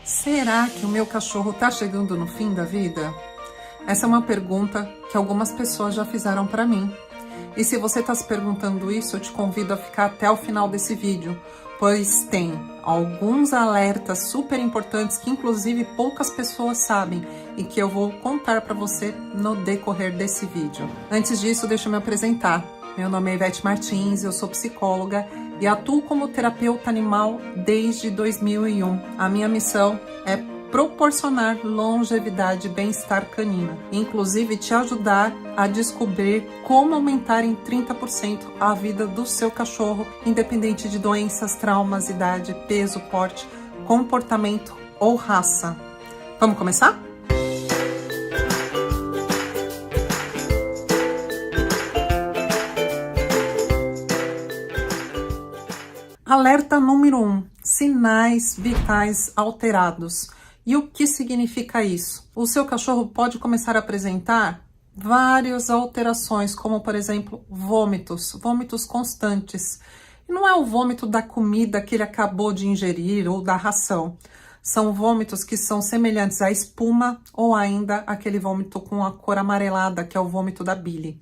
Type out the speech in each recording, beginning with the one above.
Será que o meu cachorro tá chegando no fim da vida? Essa é uma pergunta que algumas pessoas já fizeram para mim. E se você está se perguntando isso, eu te convido a ficar até o final desse vídeo, pois tem alguns alertas super importantes que inclusive poucas pessoas sabem e que eu vou contar para você no decorrer desse vídeo. Antes disso, deixa eu me apresentar. Meu nome é Ivete Martins, eu sou psicóloga e atuo como terapeuta animal desde 2001. A minha missão é proporcionar longevidade e bem-estar canino, inclusive te ajudar a descobrir como aumentar em 30% a vida do seu cachorro, independente de doenças, traumas, idade, peso, porte, comportamento ou raça. Vamos começar? Alerta número 1: sinais vitais alterados. E o que significa isso? O seu cachorro pode começar a apresentar várias alterações, como por exemplo, vômitos constantes. E não é o vômito da comida que ele acabou de ingerir ou da ração. São vômitos que são semelhantes à espuma ou ainda aquele vômito com a cor amarelada, que é o vômito da bile.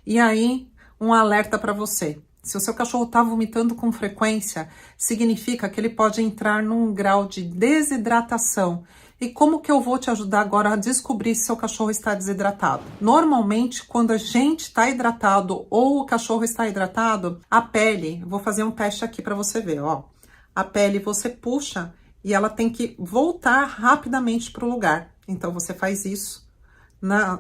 E aí, um alerta para você. Se o seu cachorro está vomitando com frequência, significa que ele pode entrar num grau de desidratação. E como que eu vou te ajudar agora a descobrir se seu cachorro está desidratado? Normalmente, quando a gente está hidratado ou o cachorro está hidratado, a pele, vou fazer um teste aqui para você ver, ó. A pele você puxa e ela tem que voltar rapidamente para o lugar. Então, você faz isso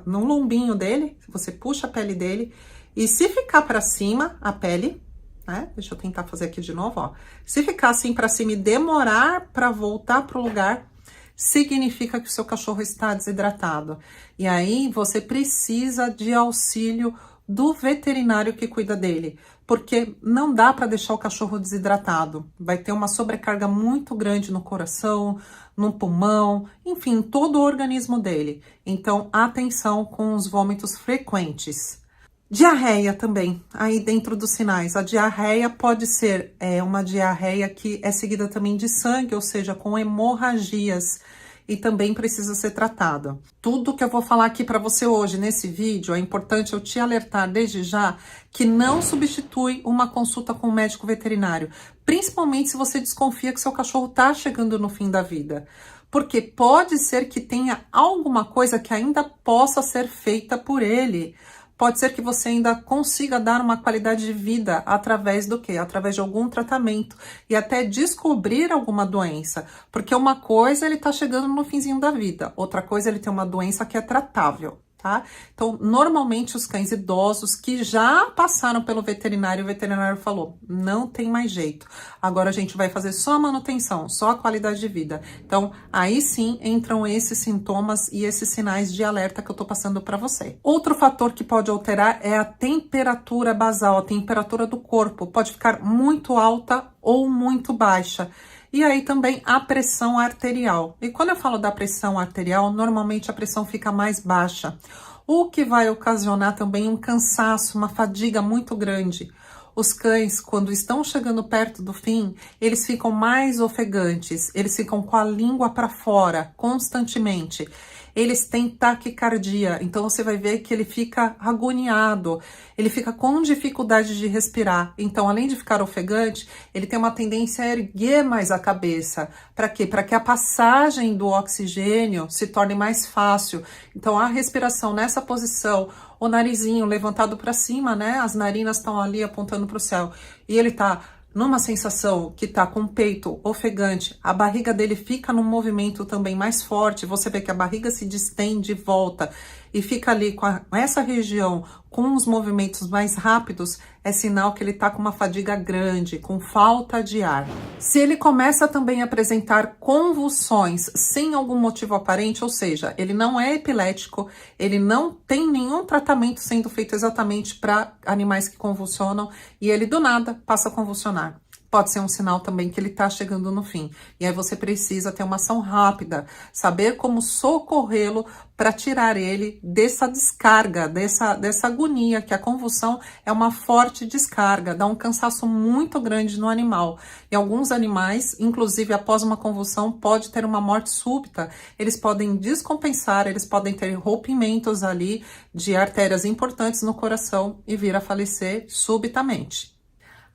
no lombinho dele, você puxa a pele dele. E se ficar para cima, a pele, né? Deixa eu tentar fazer aqui de novo, ó. Se ficar assim para cima e demorar para voltar pro lugar, significa que o seu cachorro está desidratado. E aí você precisa de auxílio do veterinário que cuida dele, porque não dá para deixar o cachorro desidratado. Vai ter uma sobrecarga muito grande no coração, no pulmão, enfim, todo o organismo dele. Então, atenção com os vômitos frequentes. Diarreia também, aí dentro dos sinais. A diarreia pode ser uma diarreia que é seguida também de sangue, ou seja, com hemorragias, e também precisa ser tratada. Tudo que eu vou falar aqui para você hoje nesse vídeo, é importante eu te alertar desde já que não substitui uma consulta com um médico veterinário, principalmente se você desconfia que seu cachorro está chegando no fim da vida. Porque pode ser que tenha alguma coisa que ainda possa ser feita por ele. Pode ser que você ainda consiga dar uma qualidade de vida através do quê? Através de algum tratamento e até descobrir alguma doença. Porque uma coisa ele tá chegando no finzinho da vida, outra coisa ele tem uma doença que é tratável, tá? Então, normalmente os cães idosos que já passaram pelo veterinário, o veterinário falou, não tem mais jeito. Agora a gente vai fazer só a manutenção, só a qualidade de vida. Então, aí sim entram esses sintomas e esses sinais de alerta que eu tô passando para você. Outro fator que pode alterar é a temperatura basal, a temperatura do corpo. Pode ficar muito alta ou muito baixa. E aí também a pressão arterial. E quando eu falo da pressão arterial, normalmente a pressão fica mais baixa, o que vai ocasionar também um cansaço, uma fadiga muito grande. Os cães, quando estão chegando perto do fim, eles ficam mais ofegantes, eles ficam com a língua para fora constantemente. Eles têm taquicardia, então você vai ver que ele fica agoniado, ele fica com dificuldade de respirar. Então, além de ficar ofegante, ele tem uma tendência a erguer mais a cabeça. Para quê? Para que a passagem do oxigênio se torne mais fácil. Então, a respiração nessa posição, o narizinho levantado para cima, né? As narinas estão ali apontando para o céu. E ele tá numa sensação que tá com o peito ofegante, a barriga dele fica num movimento também mais forte, você vê que a barriga se distende e volta e fica ali com essa região com os movimentos mais rápidos, é sinal que ele tá com uma fadiga grande, com falta de ar. Se ele começa também a apresentar convulsões sem algum motivo aparente, ou seja, ele não é epilético, ele não tem nenhum tratamento sendo feito exatamente para animais que convulsionam e ele do nada passa a convulsionar. pode ser um sinal também que ele tá chegando no fim. E aí você precisa ter uma ação rápida, saber como socorrê-lo para tirar ele dessa descarga, dessa agonia, que a convulsão é uma forte descarga, dá um cansaço muito grande no animal. E alguns animais, inclusive após uma convulsão, pode ter uma morte súbita. Eles podem descompensar, eles podem ter rompimentos ali de artérias importantes no coração e vir a falecer subitamente.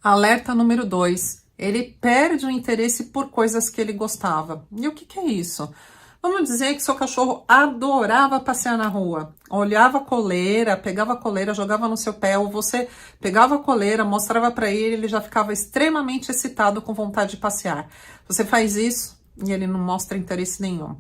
Alerta número 2. Ele perde o interesse por coisas que ele gostava. E o que é isso? Vamos dizer que seu cachorro adorava passear na rua. Olhava a coleira, pegava a coleira, jogava no seu pé, ou você pegava a coleira, mostrava para ele já ficava extremamente excitado, com vontade de passear. Você faz isso e ele não mostra interesse nenhum.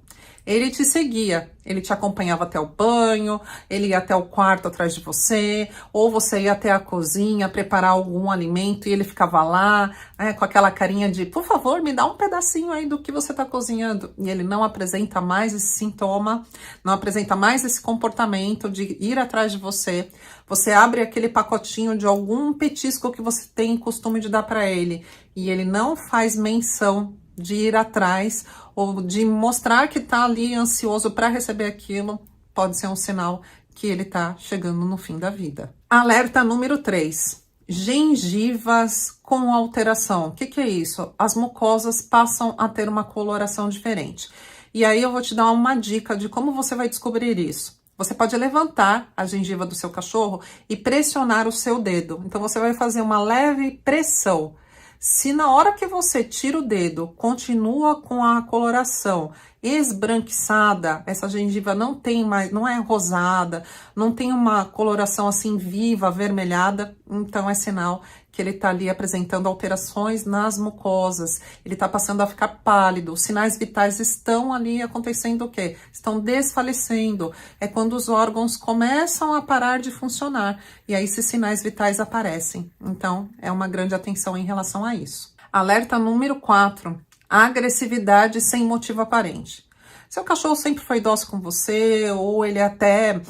Ele te seguia, ele te acompanhava até o banho, ele ia até o quarto atrás de você, ou você ia até a cozinha preparar algum alimento e ele ficava lá, com aquela carinha de, por favor, me dá um pedacinho aí do que você está cozinhando. E ele não apresenta mais esse sintoma, não apresenta mais esse comportamento de ir atrás de você. Você abre aquele pacotinho de algum petisco que você tem costume de dar para ele e ele não faz menção de ir atrás ou de mostrar que tá ali ansioso para receber aquilo, pode ser um sinal que ele tá chegando no fim da vida. Alerta número 3. Gengivas com alteração. O que é isso? As mucosas passam a ter uma coloração diferente. E aí eu vou te dar uma dica de como você vai descobrir isso. Você pode levantar a gengiva do seu cachorro e pressionar o seu dedo. Então você vai fazer uma leve pressão. Se na hora que você tira o dedo, continua com a coloração esbranquiçada, essa gengiva não tem mais, não é rosada, não tem uma coloração assim viva, avermelhada, então é sinal que ele tá ali apresentando alterações nas mucosas, ele tá passando a ficar pálido, os sinais vitais estão ali acontecendo o quê? Estão desfalecendo, é quando os órgãos começam a parar de funcionar, e aí esses sinais vitais aparecem, então é uma grande atenção em relação a isso. Alerta número 4, agressividade sem motivo aparente. Seu cachorro sempre foi dócil com você, ou ele até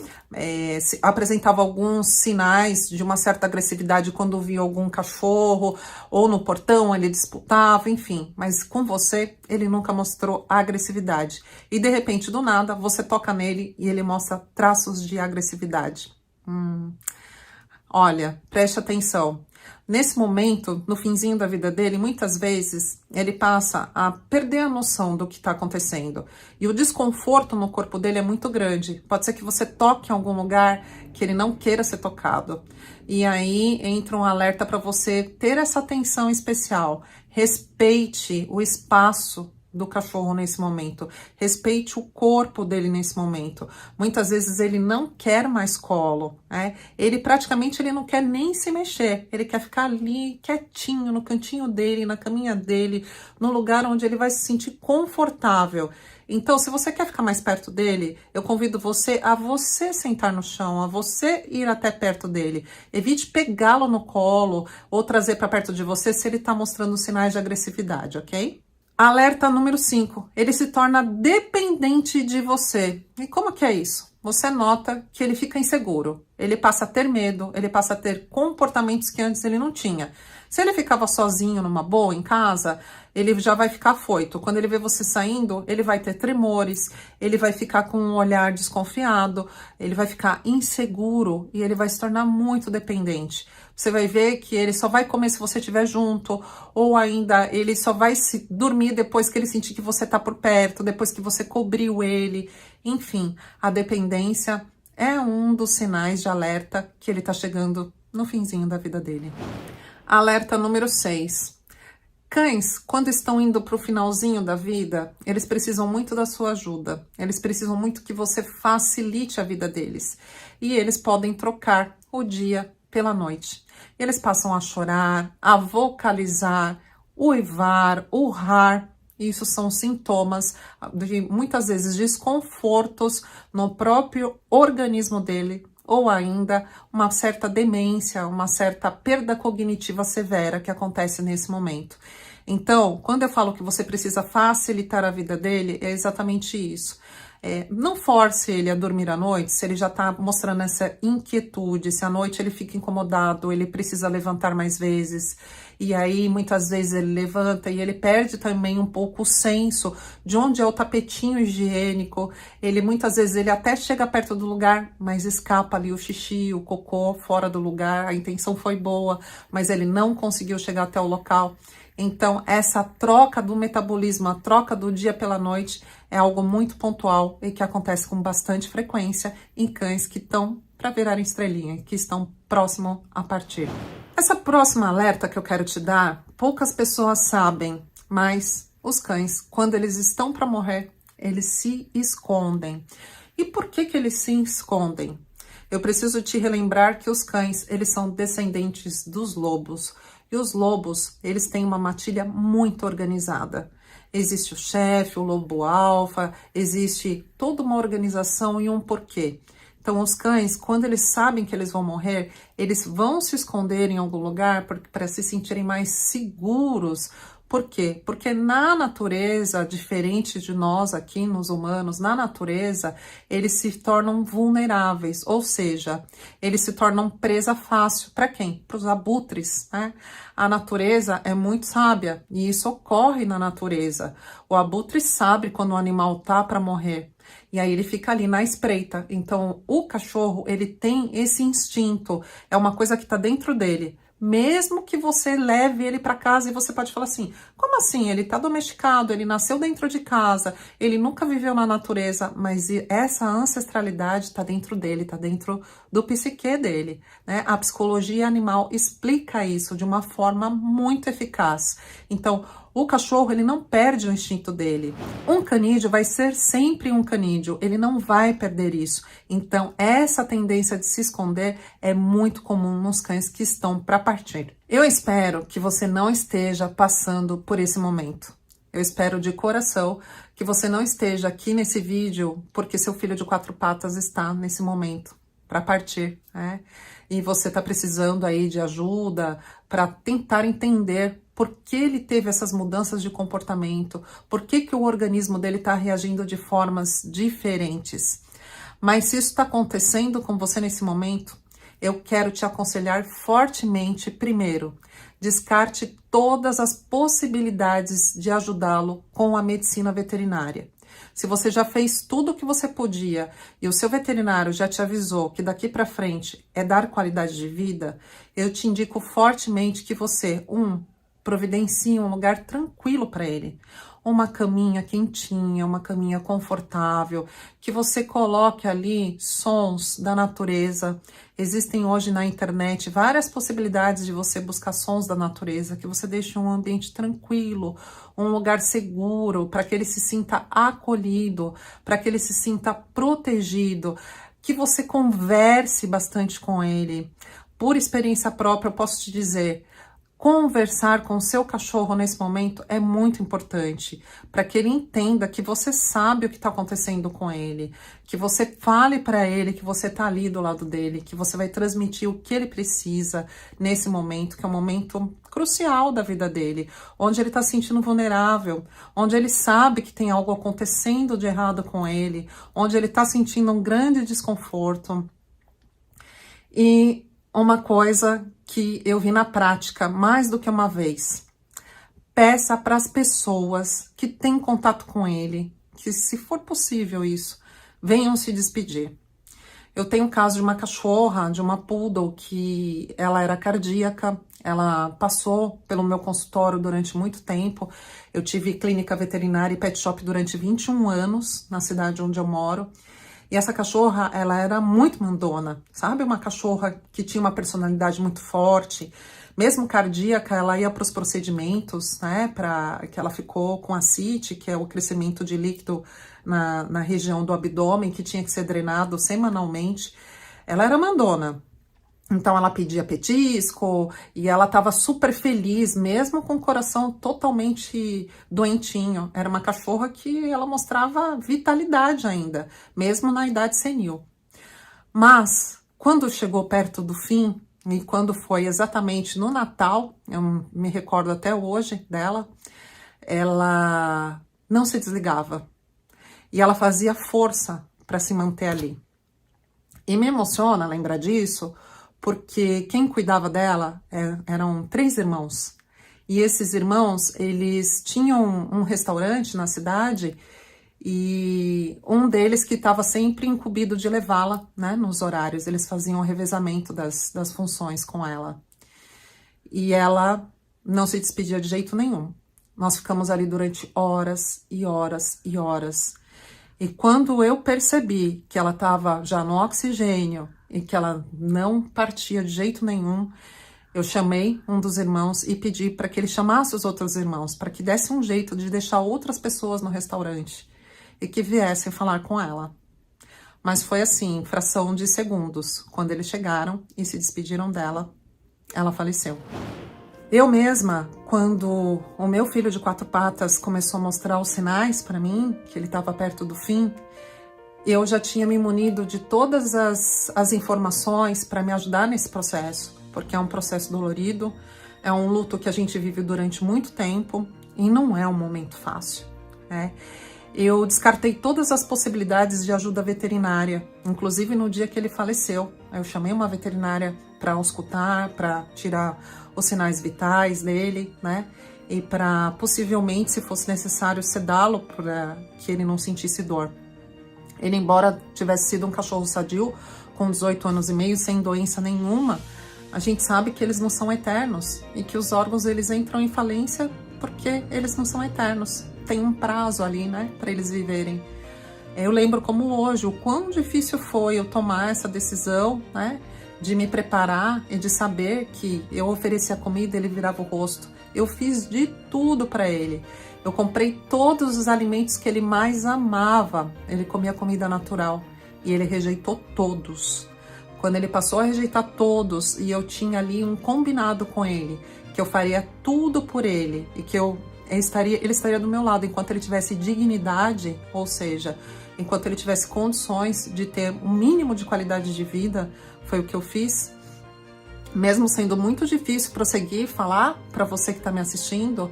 apresentava alguns sinais de uma certa agressividade quando via algum cachorro, ou no portão ele disputava, enfim. Mas com você, ele nunca mostrou agressividade. E de repente, do nada, você toca nele e ele mostra traços de agressividade. Olha, preste atenção. Nesse momento, no finzinho da vida dele, muitas vezes ele passa a perder a noção do que está acontecendo. E o desconforto no corpo dele é muito grande. Pode ser que você toque em algum lugar que ele não queira ser tocado. E aí entra um alerta para você ter essa atenção especial. Respeite o espaço do cachorro nesse momento, respeite o corpo dele nesse momento. Muitas vezes ele não quer mais colo, né? Ele praticamente não quer nem se mexer, ele quer ficar ali quietinho no cantinho dele, na caminha dele, no lugar onde ele vai se sentir confortável. Então, se você quer ficar mais perto dele, eu convido você a você sentar no chão, a você ir até perto dele. Evite pegá-lo no colo ou trazer para perto de você se ele está mostrando sinais de agressividade, ok? Alerta número 5, ele se torna dependente de você. E como que é isso? Você nota que ele fica inseguro, ele passa a ter medo, ele passa a ter comportamentos que antes ele não tinha. Se ele ficava sozinho numa boa em casa, ele já vai ficar afoito. Quando ele vê você saindo, ele vai ter tremores, ele vai ficar com um olhar desconfiado, ele vai ficar inseguro e ele vai se tornar muito dependente. Você vai ver que ele só vai comer se você estiver junto, ou ainda ele só vai se dormir depois que ele sentir que você está por perto, depois que você cobriu ele. Enfim, a dependência é um dos sinais de alerta que ele está chegando no finzinho da vida dele. Alerta número 6. Cães, quando estão indo para o finalzinho da vida, eles precisam muito da sua ajuda. Eles precisam muito que você facilite a vida deles. E eles podem trocar o dia pela noite. Eles passam a chorar, a vocalizar, uivar, urrar. Isso são sintomas de, muitas vezes, desconfortos no próprio organismo dele, ou ainda uma certa demência, uma certa perda cognitiva severa que acontece nesse momento. Então, quando eu falo que você precisa facilitar a vida dele, é exatamente isso. Não force ele a dormir à noite se ele já tá mostrando essa inquietude, se à noite ele fica incomodado, ele precisa levantar mais vezes, e aí muitas vezes ele levanta e ele perde também um pouco o senso de onde é o tapetinho higiênico, ele muitas vezes ele até chega perto do lugar, mas escapa ali o xixi, o cocô fora do lugar, a intenção foi boa, mas ele não conseguiu chegar até o local. Então, essa troca do metabolismo, a troca do dia pela noite, é algo muito pontual e que acontece com bastante frequência em cães que estão para virarem estrelinha, que estão próximo a partir. Essa próxima alerta que eu quero te dar, poucas pessoas sabem, mas os cães, quando eles estão para morrer, eles se escondem. E por que que eles se escondem? Eu preciso te relembrar que os cães, eles são descendentes dos lobos. E os lobos, eles têm uma matilha muito organizada. Existe o chefe, o lobo alfa, existe toda uma organização e um porquê. Então, os cães, quando eles sabem que eles vão morrer, eles vão se esconder em algum lugar para se sentirem mais seguros. Por quê? Porque na natureza, diferente de nós aqui nos humanos, na natureza, eles se tornam vulneráveis, ou seja, eles se tornam presa fácil. Para quem? Para os abutres, né? A natureza é muito sábia e isso ocorre na natureza. O abutre sabe quando o animal tá para morrer. E aí ele fica ali na espreita. Então, o cachorro, ele tem esse instinto. É uma coisa que tá dentro dele. Mesmo que você leve ele para casa e você pode falar assim, como assim? Ele tá domesticado, ele nasceu dentro de casa, ele nunca viveu na natureza, mas essa ancestralidade tá dentro dele, tá dentro do psique dele, né? A psicologia animal explica isso de uma forma muito eficaz. Então, o cachorro, ele não perde o instinto dele. Um canídeo vai ser sempre um canídeo, ele não vai perder isso. Então, essa tendência de se esconder é muito comum nos cães que estão para partir. Eu espero que você não esteja passando por esse momento. Eu espero de coração que você não esteja aqui nesse vídeo porque seu filho de 4 patas está nesse momento para partir, né? E você está precisando aí de ajuda para tentar entender por que ele teve essas mudanças de comportamento, por que que o organismo dele está reagindo de formas diferentes. Mas se isso está acontecendo com você nesse momento, eu quero te aconselhar fortemente, primeiro, descarte todas as possibilidades de ajudá-lo com a medicina veterinária. Se você já fez tudo o que você podia e o seu veterinário já te avisou que daqui para frente é dar qualidade de vida, eu te indico fortemente que você, providencie um lugar tranquilo para ele. Uma caminha quentinha, uma caminha confortável, que você coloque ali sons da natureza. Existem hoje na internet várias possibilidades de você buscar sons da natureza, que você deixe um ambiente tranquilo, um lugar seguro, para que ele se sinta acolhido, para que ele se sinta protegido, que você converse bastante com ele. Por experiência própria, eu posso te dizer, conversar com o seu cachorro nesse momento é muito importante, para que ele entenda que você sabe o que está acontecendo com ele, que você fale para ele que você está ali do lado dele, que você vai transmitir o que ele precisa nesse momento, que é um momento crucial da vida dele, onde ele está se sentindo vulnerável, onde ele sabe que tem algo acontecendo de errado com ele, onde ele está sentindo um grande desconforto. E uma coisa que eu vi na prática mais do que uma vez. Peça para as pessoas que têm contato com ele, que se for possível isso, venham se despedir. Eu tenho o caso de uma cachorra, de uma poodle, que ela era cardíaca, ela passou pelo meu consultório durante muito tempo. Eu tive clínica veterinária e pet shop durante 21 anos na cidade onde eu moro. E essa cachorra, ela era muito mandona, sabe? Uma cachorra que tinha uma personalidade muito forte. Mesmo cardíaca, ela ia para os procedimentos, né? Que ela ficou com ascite, que é o crescimento de líquido na região do abdômen, que tinha que ser drenado semanalmente. Ela era mandona. Então, ela pedia petisco e ela estava super feliz, mesmo com o coração totalmente doentinho. Era uma cachorra que ela mostrava vitalidade ainda, mesmo na idade senil. Mas, quando chegou perto do fim, e quando foi exatamente no Natal, eu me recordo até hoje dela, ela não se desligava. E ela fazia força para se manter ali. E me emociona lembrar disso, porque quem cuidava dela eram 3 irmãos. E esses irmãos, eles tinham um restaurante na cidade, e um deles que estava sempre incumbido de levá-la, né, nos horários. Eles faziam o revezamento das funções com ela. E ela não se despedia de jeito nenhum. Nós ficamos ali durante horas e horas e horas. E quando eu percebi que ela estava já no oxigênio e que ela não partia de jeito nenhum, eu chamei um dos irmãos e pedi para que ele chamasse os outros irmãos, para que desse um jeito de deixar outras pessoas no restaurante e que viessem falar com ela. Mas foi assim, fração de segundos. Quando eles chegaram e se despediram dela, ela faleceu. Eu mesma, quando o meu filho de 4 patas começou a mostrar os sinais para mim, que ele estava perto do fim, eu já tinha me munido de todas as informações para me ajudar nesse processo, porque é um processo dolorido, é um luto que a gente vive durante muito tempo e não é um momento fácil, né? Eu descartei todas as possibilidades de ajuda veterinária, inclusive no dia que ele faleceu. Eu chamei uma veterinária para auscultar, para tirar os sinais vitais dele, né? E para possivelmente, se fosse necessário, sedá-lo para que ele não sentisse dor. Ele, embora tivesse sido um cachorro sadio, com 18 anos e meio, sem doença nenhuma, a gente sabe que eles não são eternos e que os órgãos eles entram em falência porque eles não são eternos. Tem um prazo ali, né, para eles viverem. Eu lembro como hoje, o quão difícil foi eu tomar essa decisão, né, de me preparar e de saber que eu oferecia comida, ele virava o rosto. Eu fiz de tudo para ele. Eu comprei todos os alimentos que ele mais amava. Ele comia comida natural e ele rejeitou todos. Quando ele passou a rejeitar todos e eu tinha ali um combinado com ele, que eu faria tudo por ele e que ele estaria do meu lado enquanto ele tivesse dignidade, ou seja, enquanto ele tivesse condições de ter um mínimo de qualidade de vida, foi o que eu fiz. Mesmo sendo muito difícil prosseguir e falar para você que está me assistindo,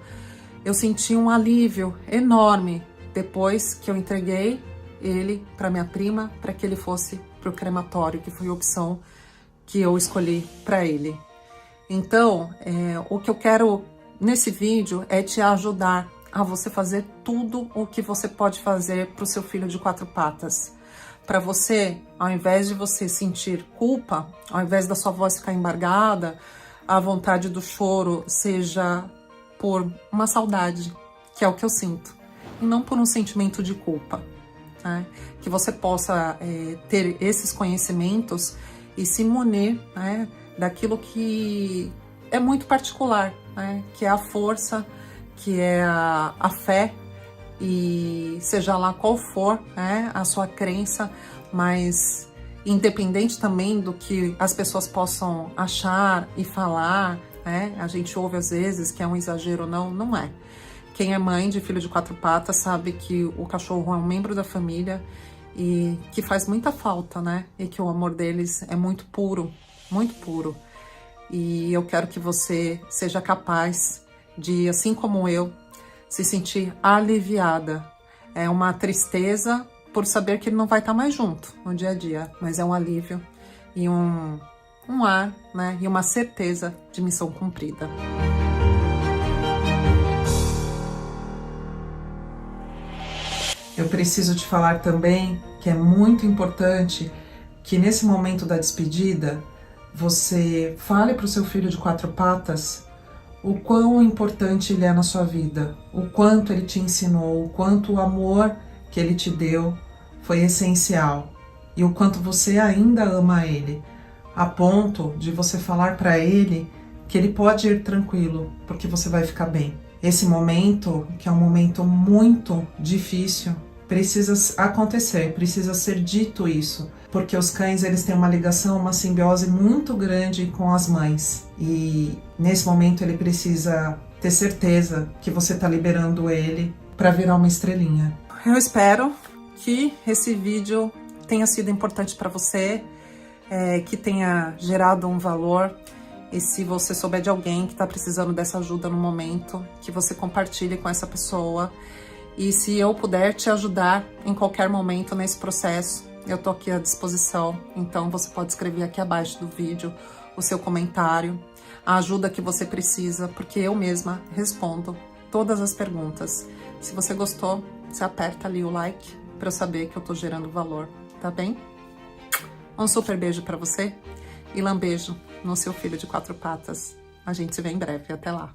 eu senti um alívio enorme depois que eu entreguei ele para minha prima, para que ele fosse para o crematório, que foi a opção que eu escolhi para ele. Então, o que eu quero nesse vídeo é te ajudar a você fazer tudo o que você pode fazer para o seu filho de 4 patas. Para você, ao invés de você sentir culpa, ao invés da sua voz ficar embargada, a vontade do choro seja por uma saudade, que é o que eu sinto, e não por um sentimento de culpa, né? Que você possa ter esses conhecimentos e se munir, né, daquilo que é muito particular, né, que é a força, que é a fé, e seja lá qual for, né, a sua crença, mas independente também do que as pessoas possam achar e falar, né, a gente ouve às vezes que é um exagero, não é. Quem é mãe de filho de 4 patas sabe que o cachorro é um membro da família e que faz muita falta, né, e que o amor deles é muito puro, muito puro. E eu quero que você seja capaz de, assim como eu, se sentir aliviada. É uma tristeza por saber que ele não vai estar mais junto no dia a dia, mas é um alívio e um ar, né, e uma certeza de missão cumprida. Eu preciso te falar também que é muito importante que nesse momento da despedida você fale para o seu filho de 4 patas o quão importante ele é na sua vida, o quanto ele te ensinou, o quanto o amor que ele te deu foi essencial e o quanto você ainda ama ele, a ponto de você falar para ele que ele pode ir tranquilo, porque você vai ficar bem. Esse momento, que é um momento muito difícil, precisa acontecer, precisa ser dito isso, porque os cães eles têm uma ligação, uma simbiose muito grande com as mães e nesse momento ele precisa ter certeza que você está liberando ele para virar uma estrelinha. Eu espero que esse vídeo tenha sido importante para você. que tenha gerado um valor. E se você souber de alguém que está precisando dessa ajuda no momento, que você compartilhe com essa pessoa. E se eu puder te ajudar em qualquer momento nesse processo, eu tô aqui à disposição. Então você pode escrever aqui abaixo do vídeo o seu comentário, a ajuda que você precisa, porque eu mesma respondo todas as perguntas. Se você gostou, você aperta ali o like para eu saber que eu tô gerando valor, tá bem? Um super beijo para você e lambejo no seu filho de 4 patas. A gente se vê em breve. Até lá.